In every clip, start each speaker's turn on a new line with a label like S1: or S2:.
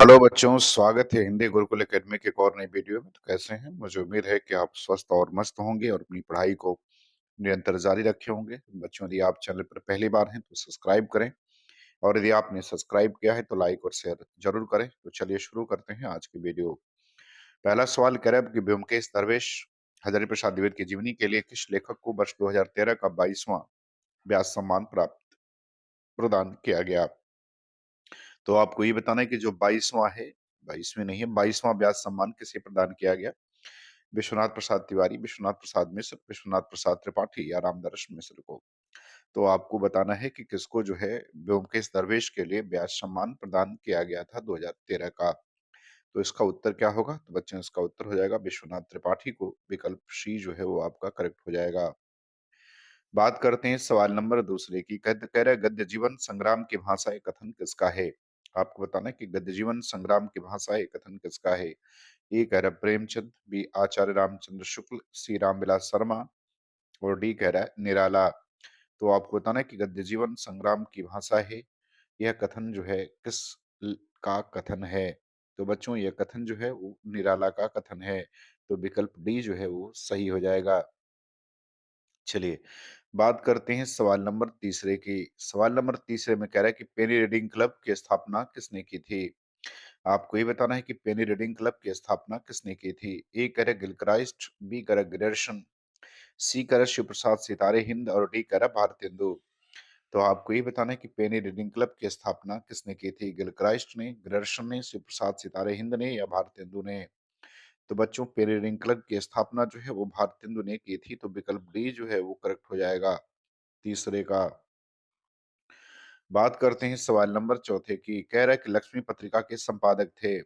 S1: Hello बच्चों, स्वागत है हिंदी गुरुकुल एकेडमी के एक और नई वीडियो में। तो कैसे हैं? मुझे उम्मीद है कि आप स्वस्थ और मस्त होंगे और अपनी पढ़ाई को निरंतर जारी रखे होंगे। बच्चों, यदि आप चैनल पर पहली बार हैं तो सब्सक्राइब करें और यदि आपने सब्सक्राइब किया है तो लाइक और शेयर जरूर करें। तो चलिए शुरू करते हैं आज की वीडियो। पहला सवाल कह रहा है कि ब्योमकेश दरवेश हजारी प्रसाद द्विवेदी की जीवनी के लिए किस लेखक को वर्ष 2013 का 22वां व्यास सम्मान प्राप्त प्रदान किया गया? तो आपको ये बताना है कि जो 22वां है, 22वीं नहीं है, 22वां व्यास सम्मान किसे प्रदान किया गया? विश्वनाथ प्रसाद तिवारी, विश्वनाथ प्रसाद मिश्र, विश्वनाथ प्रसाद त्रिपाठी या रामदर्श मिश्र को। तो आपको बताना है कि किसको जो है ब्योमकेश दरवेश के लिए व्यास सम्मान प्रदान किया गया था 2013 का। तो इसका उत्तर क्या होगा? तो बच्चों, इसका उत्तर हो जाएगा विश्वनाथ त्रिपाठी को। विकल्प सी जो है वो आपका करेक्ट हो जाएगा। बात करते हैं सवाल नंबर दूसरे की। गद्य कह रहा है, गद्य जीवन संग्राम की भाषा कथन किसका है? आपको बताना है कि गद्य जीवन संग्राम की भाषा कथन किसका है? ए कह रहा है प्रेमचंद, बी आचार्य रामचंद्र शुक्ल, सी रामविलास शर्मा और डी कह रहा है निराला। तो आपको बताना है कि गद्य जीवन संग्राम की भाषा है, यह कथन जो है का कथन है? तो बच्चों, यह कथन जो है वो निराला का कथन है। तो विकल्प डी जो है वो सही हो जाएगा। चलिए बात करते हैं सवाल नंबर तीसरे की। सवाल नंबर तीसरे में कह रहा है कि पेनी रीडिंग क्लब की स्थापना किसने की थी? आपको ये बताना है कि पेनी रीडिंग क्लब की स्थापना किसने की थी? ए कह रहा है गिलक्राइस्ट, बी कह रहा है ग्रेयर्सन, सी कह रहा है शिव प्रसाद सितारे हिंद और डी कह रहा है भारतेंदु। तो आपको ये बताना है कि पेनी रीडिंग क्लब की स्थापना किसने की थी? गिलक्राइस्ट ने, ग्रेयर्सन ने, शिव प्रसाद सितारे हिंद ने या भारतेंदु ने? तो बच्चों, पेनी रीडिंग क्लब की स्थापना जो है वो भारतेंदु ने की थी। तो विकल्प डी जो है वो करेक्ट हो जाएगा तीसरे का। बात करते हैं सवाल नंबर चौथे की। कह रहा है कि लक्ष्मी पत्रिका के संपादक थे।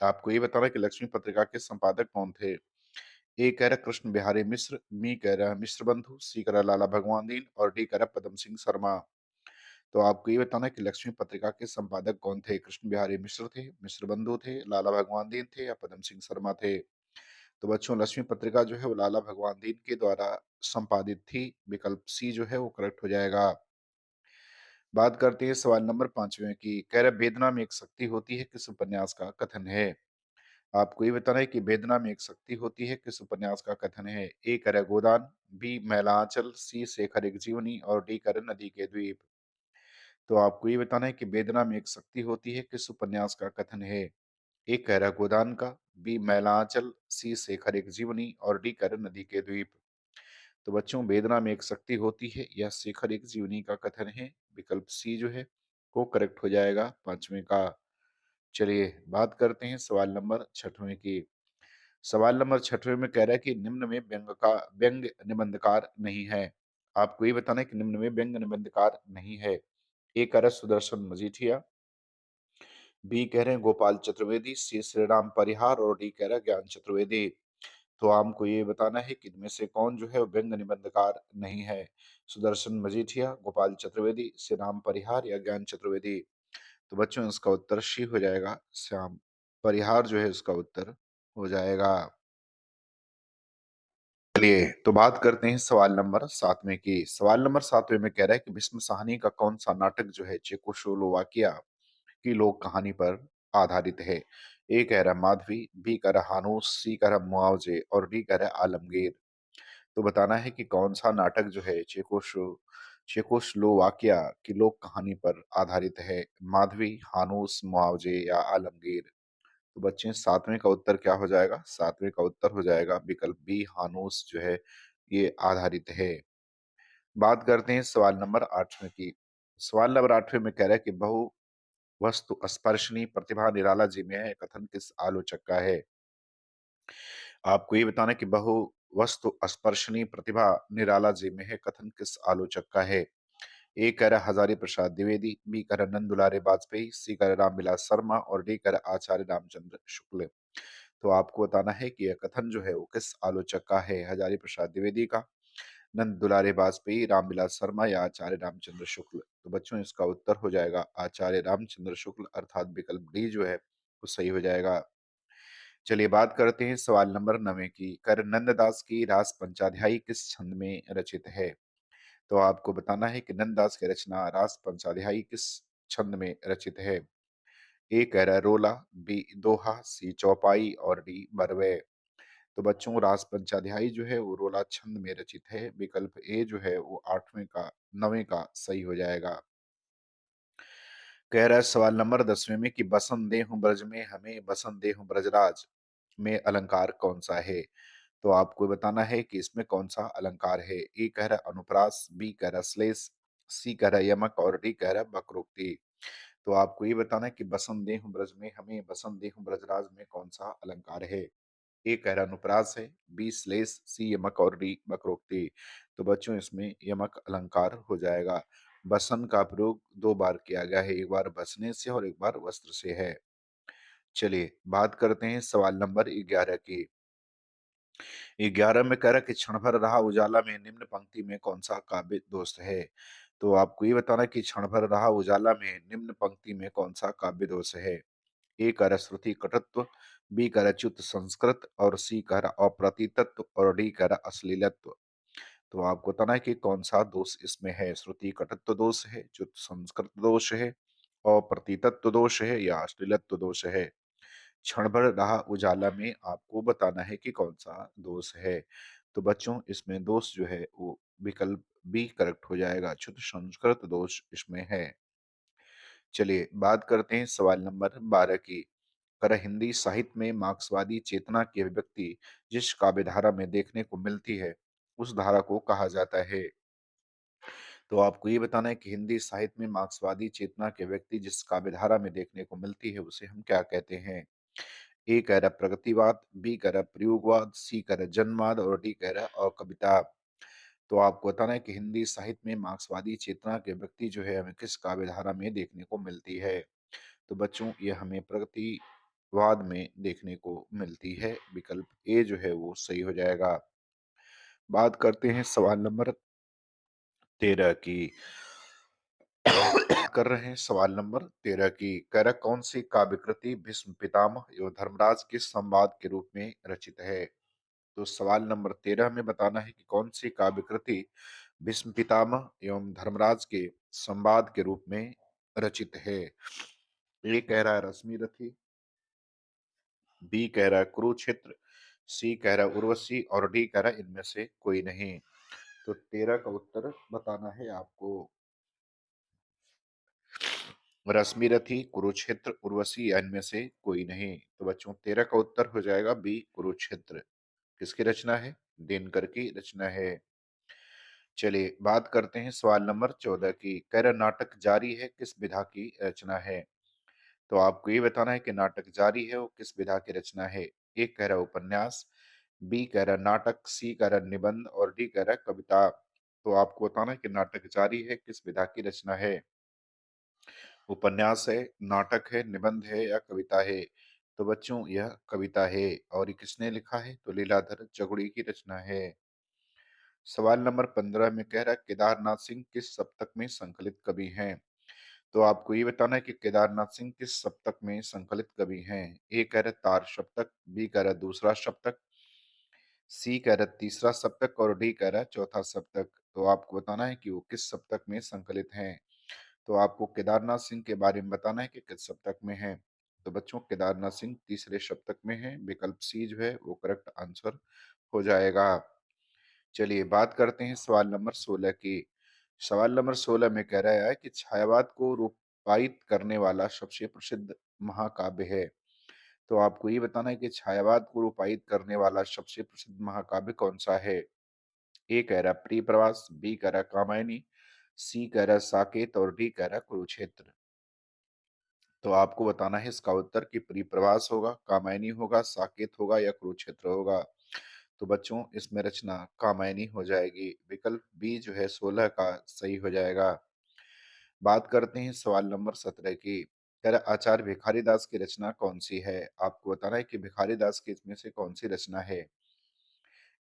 S1: आपको ये बताना है कि लक्ष्मी पत्रिका के संपादक कौन थे? ए कह रहा है कृष्ण बिहारी मिश्र, बी कह रहा है मिश्र बंधु, सी कह रहा है लाला भगवान दीन और डी कह रहा है पदम सिंह शर्मा। तो आपको ये बताना है कि लक्ष्मी पत्रिका के संपादक कौन थे? कृष्ण बिहारी मिश्र थे, मिश्र बंधु थे, लाला भगवान दीन थे या पदम सिंह शर्मा थे? तो बच्चों, लक्ष्मी पत्रिका जो है वो लाला भगवान दीन के द्वारा संपादित थी। विकल्प सी जो है वो करेक्ट हो जाएगा। बात करते हैं सवाल नंबर पांचवें की। कह रहा है वेदना में एक शक्ति होती है किस उपन्यास का कथन है? आपको ये बताना है कि वेदना में एक शक्ति होती है किस उपन्यास का कथन है? ए कह रहा है गोदान, बी मैला आंचल, सी शेखर एक जीवनी और डी कह रहा है नदी के द्वीप। तो आपको ये बताना है कि वेदना में एक शक्ति होती है किस उपन्यास का कथन है? ए कह रहा है गोदान का, बी मैला आंचल, सी शेखर एक जीवनी और डी कह रहा है नदी के द्वीप। तो बच्चों, वेदना में एक शक्ति होती है या शेखर एक जीवनी का कथन है। विकल्प सी जो है वो करेक्ट हो जाएगा पांचवें का। चलिए बात करते हैं सवाल नंबर छठवें की। सवाल नंबर छठवें में कह रहा है कि निम्न में व्यंग निबंधकार नहीं है। आपको ये बताना है कि निम्न में व्यंग निबंधकार नहीं है। ए कह रहा है सुदर्शन मजीठिया, बी कह रहे हैं गोपाल चतुर्वेदी, सी श्रीराम परिहार और डी कह रहा है ज्ञान चतुर्वेदी। तो आपको ये बताना है कि इनमें से कौन जो है वो व्यंग निबंधकार नहीं है। सुदर्शन मजीठिया, गोपाल चतुर्वेदी, श्री राम परिहार या ज्ञान चतुर्वेदी। तो बच्चों, इसका उत्तर शी हो जाएगा, श्याम परिहार जो है इसका उत्तर हो जाएगा। चलिए तो बात करते हैं सवाल नंबर सातवें की। सवाल नंबर सातवें में कह रहा है कि भीष्म साहनी का कौन सा नाटक जो है चेकोस्लोवाकिया की लोक कहानी पर आधारित है? ए कह रहा है माधवी, बी कह रहा है हानूस, सी कह रहा है मुआवजे और डी कह रहा है आलमगीर। तो बताना है कि कौन सा नाटक जो है चेकोस्लोवाकिया की लोक कहानी पर आधारित है? माधवी, हानूस, मुआवजे या आलमगीर। तो बच्चे, सातवें का उत्तर क्या हो जाएगा? सातवें का उत्तर हो जाएगा विकल्प बी, हानूस जो है ये आधारित है। बात करते हैं सवाल नंबर आठवें की। सवाल नंबर आठवें में कह रहा है कि बहु वस्तु स्पर्शनी प्रतिभा निराला जी में है कथन किस आलोचक का है? आपको ये बताना है कि बहु वस्तु स्पर्शनी प्रतिभा निराला जी में है कथन किस आलोचक का है? ए कह रहा हजारी प्रसाद द्विवेदी, बी कह रहा नंद दुलारे वाजपेयी, सी कह रहा रामविलास शर्मा और डी कह रहा आचार्य रामचंद्र शुक्ल। तो आपको बताना है कि यह कथन जो है वो किस आलोचक का है? हजारी प्रसाद द्विवेदी का, नंद दुलारे वाजपेयी, रामविलास शर्मा या आचार्य रामचंद्र शुक्ल। तो बच्चों, इसका उत्तर हो जाएगा आचार्य रामचंद्र शुक्ल, अर्थात विकल्प डी जो है वो सही हो जाएगा। चलिए बात करते हैं सवाल नंबर 9 की। कर नंददास की रास पंचाध्यायी किस छंद में रचित है? तो आपको बताना है कि नंददास की रचना रास पंचाध्यायी किस छंद में रचित है। ए कह रहा है रोला, बी दोहा, सी चौपाई और डी बरवे। तो बच्चों रास पंचाध्यायी जो है वो रोला छंद में रचित है। विकल्प ए जो है वो 9वें का सही हो जाएगा। कह रहा है सवाल नंबर 10वें में कि बसंत देहु ब्रज में हमें बसंत देहु ब्रजराज में अलंकार कौन सा है? तो आपको बताना है कि इसमें कौन सा अलंकार है। ए कह रहा है अनुप्रास, बी कह रहा है श्लेष, सी कह रहा है यमक और डी कह रहा है वक्रोक्ति। तो आपको ये बताना है कि बसंत देहु ब्रज में हमें बसंत देहु ब्रजराज में कौन सा अलंकार है। ए कह रहा है अनुप्रास है, बी श्लेष, सी यमक और डी वक्रोक्ति। तो बच्चों इसमें यमक अलंकार हो जाएगा। बसन का प्रयोग दो बार किया गया है, एक बार बसने से और एक बार वस्त्र से है। चलिए बात करते हैं सवाल नंबर 11 की। 11 में कह रहा है कि क्षण भर रहा उजाला में निम्न पंक्ति में कौन सा काव्य दोष है। तो आपको ये बताना है कि क्षण भर रहा उजाला में निम्न पंक्ति में कौन सा काव्य दोष है। ए कह रहा श्रुति कटत्व, बी कह रहा च्युत संस्कृत और सी कह रहा अप्रतीतत्व और डी कह रहा अश्लीलत्व। तो आपको बताना है कि कौन सा दोष इसमें है। श्रुति कटत्व दोष है, च्युत संस्कृत दोष है, अप्रतीतत्व दोष है या अश्लीलत्व दोष है। क्षण भर रहा उजाला में आपको बताना है कि कौन सा दोष है। तो बच्चों इसमें दोष जो है वो विकल्प बी करेक्ट हो जाएगा, च्युत संस्कृत दोष इसमें है। चलिए बात करते हैं सवाल नंबर 12 की। कर हिंदी साहित्य में मार्क्सवादी चेतना की अभिव्यक्ति जिस काव्य धारा में देखने को मिलती है उस धारा को कहा जाता है। तो आपको ये बताना है कि हिंदी साहित्य में मार्क्सवादी चेतना के व्यक्ति जिस काव्य धारा में देखने को मिलती है उसे हम क्या कहते हैं। ए कह रहा प्रगतिवाद, बी कह रहा प्रयोगवाद, सी कह रहा जनवाद और डी कह रहा अकविता। तो आपको बताना है कि हिंदी साहित्य में मार्क्सवादी चेतना के व्यक्ति जो है हमें किस काव्य धारा में देखने को मिलती है। तो बच्चों ये हमें प्रगतिवाद में देखने को मिलती है। विकल्प ए जो है वो सही हो जाएगा। बात करते हैं सवाल नंबर 13 की। कर रहे हैं सवाल नंबर 13 की। कह रहा कौन सी काव्य कृति भीष्म पितामह एवं धर्मराज के संवाद के रूप में रचित है। तो सवाल नंबर 13 में बताना है कि कौन सी काव्य कृति भीष्म पितामह एवं धर्मराज के संवाद के रूप में रचित है। ए कह रहा है रश्मि रथी, बी कह रहा है कुरुक्षेत्र, सी कह रहा है उर्वशी और डी कह रहा है इनमें से कोई नहीं। तो 13 का उत्तर बताना है आपको। रश्मि रथी, कुरुक्षेत्र, उर्वशी या इनमें से कोई नहीं। तो बच्चों 13 का उत्तर हो जाएगा बी कुरुक्षेत्र। किसकी रचना है? दिनकर की रचना है। चलिए बात करते हैं सवाल नंबर 14 की। कह रहा नाटक जारी है किस विधा की रचना है। तो आपको ये बताना है कि नाटक जारी है वो किस विधा की रचना है। एक कह रहा उपन्यास, बी कह रहा नाटक, सी कह रहा निबंध और डी कह रहा कविता। तो आपको बताना है कि नाटक जारी है किस विधा की रचना है। उपन्यास है, नाटक है, निबंध है या कविता है। तो बच्चों यह कविता है। और ये किसने लिखा है? तो लीलाधर चौगुड़ी की रचना है। सवाल नंबर 15 में कह रहा है केदारनाथ सिंह किस सप्तक में संकलित कवि हैं। तो आपको ये बताना है कि केदारनाथ सिंह किस सप्तक में संकलित कवि हैं। ए कह रहा तार सप्तक, बी कह रहा दूसरा सप्तक, सी कह रहा तीसरा सप्तक और डी कह रहा चौथा सप्तक। तो आपको बताना है कि वो किस सप्तक में संकलित हैं। तो आपको केदारनाथ सिंह के बारे में बताना है कि किस सप्तक में है। तो बच्चों केदारनाथ सिंह तीसरे सप्तक में है। विकल्प सी जो है वो करेक्ट आंसर हो जाएगा। चलिए बात करते हैं सवाल नंबर 16 की। सवाल नंबर 16 में कह रहा है कि छायावाद को रूपायित करने वाला सबसे प्रसिद्ध महाकाव्य है। तो आपको ये बताना है कि छायावाद को रूपायित करने वाला सबसे प्रसिद्ध महाकाव्य कौन सा है। ए कह रहा प्रिय प्रवास, बी कह रहा कामायनी, सी कह रहा साकेत और डी कह रहा कुरुक्षेत्र। तो आपको बताना है इसका उत्तर कि प्रिय प्रवास होगा, कामायनी होगा, साकेत होगा या कुरुक्षेत्र होगा। तो बच्चों इसमें रचना कामायनी हो जाएगी। विकल्प बी जो है 16 का सही हो जाएगा। बात करते हैं सवाल नंबर 17 की। कह रहा आचार्य भिखारी दास की रचना कौन सी है। आपको बताना है कि भिखारी दास की इसमें से कौन सी रचना है।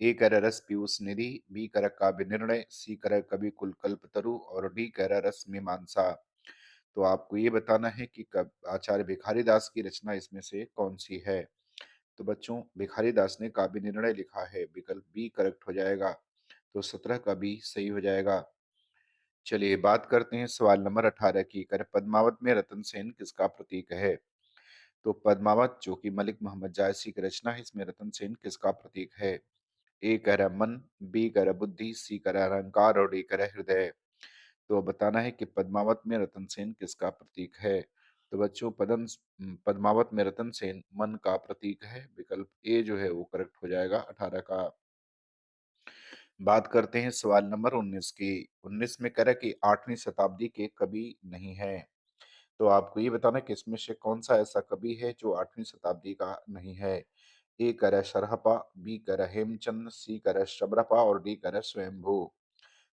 S1: ए कर रस पीयूष निधि, बी कर काव्य निर्णय, सी कर कवि कुल कल्पतरु और डी कर रस मीमांसा। तो आपको ये बताना है कि कब आचार्य भिखारी दास की रचना इसमें से कौन सी है। तो बच्चों भिखारी दास ने काव्य निर्णय लिखा है। विकल्प बी करेक्ट हो जाएगा। तो 17 का बी सही हो जाएगा। चलिए बात करते हैं सवाल नंबर 18 की। कर पद्मावत में रतन सेन किसका प्रतीक है? तो पद्मावत जो कि मलिक मोहम्मद जायसी की रचना है, इसमें रतन सेन किसका प्रतीक है? ए कह रहा है मन, बी कह रहा है बुद्धि, सी कह रहा है अहंकार और डी कह रहा है हृदय। तो बताना है कि पद्मावत में रतन सेन किसका प्रतीक है? तो बच्चों पद्मावत में रतन सेन मन का प्रतीक है। विकल्प ए जो है वो करेक्ट हो जाएगा 18 का। बात करते हैं सवाल नंबर 19 की। 19 में कह रहा है कि 8वीं शताब्दी के कवि नहीं है। तो आपको ये बताना है कि इसमें से कौन-सा ऐसा कवि है जो 8वीं शताब्दी का नहीं है? ए कह रहा है सरहपा, बी कह रहा है हेमचंद, सी कह रहा है शबरपा और डी कह रहा है स्वयंभू।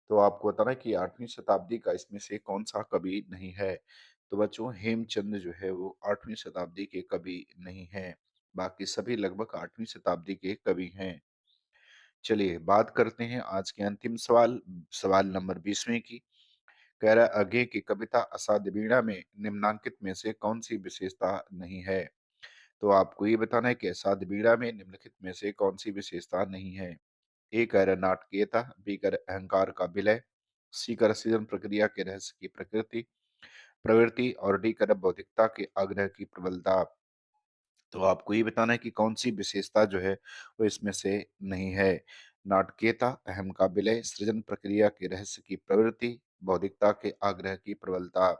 S1: तो आपको बताना है कि 8वीं शताब्दी का इसमें से कौन-सा कवि नहीं है? तो बच्चों हेमचंद जो है वो 8वीं शताब्दी के कवि नहीं हैं। बाकी सभी लगभग 8वीं शताब्दी के कवि हैं। चलिए बात करते हैं आज के अंतिम सवाल, सवाल नंबर 20वें की। कह रहा है अज्ञे की कविता असाध्य वीणा में निम्नांकित में से कौन-सी विशेषता नहीं है? तो आपको ये बताना है कि असाध्य वीणा में निम्नलिखित में से कौन-सी विशेषता नहीं है? ए कह रहा है नाटकीयता, बी कह रहा है अहंकार का विलय, सी कह रहा है सृजन प्रक्रिया के रहस्य की प्रवृत्ति और डी कह रहा है बौद्धिकता के आग्रह की प्रबलता। तो आपको ये बताना है कि कौन-सी विशेषता जो है वो इसमें से नहीं है। नाटकीयता, अहम का विलय, सृजन प्रक्रिया के रहस्य की प्रवृत्ति, बौद्धिकता के आग्रह की प्रबलता।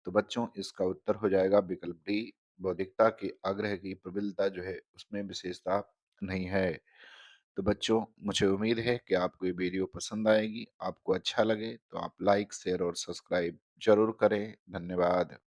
S1: तो बच्चों इसका उत्तर हो जाएगा विकल्प डी, बौद्धिकता के आग्रह की प्रबलता जो है उसमें विशेषता नहीं है। तो बच्चों मुझे उम्मीद है कि आपको ये वीडियो पसंद आएगी। आपको अच्छा लगे तो आप लाइक, शेयर और सब्सक्राइब ज़रूर करें। धन्यवाद।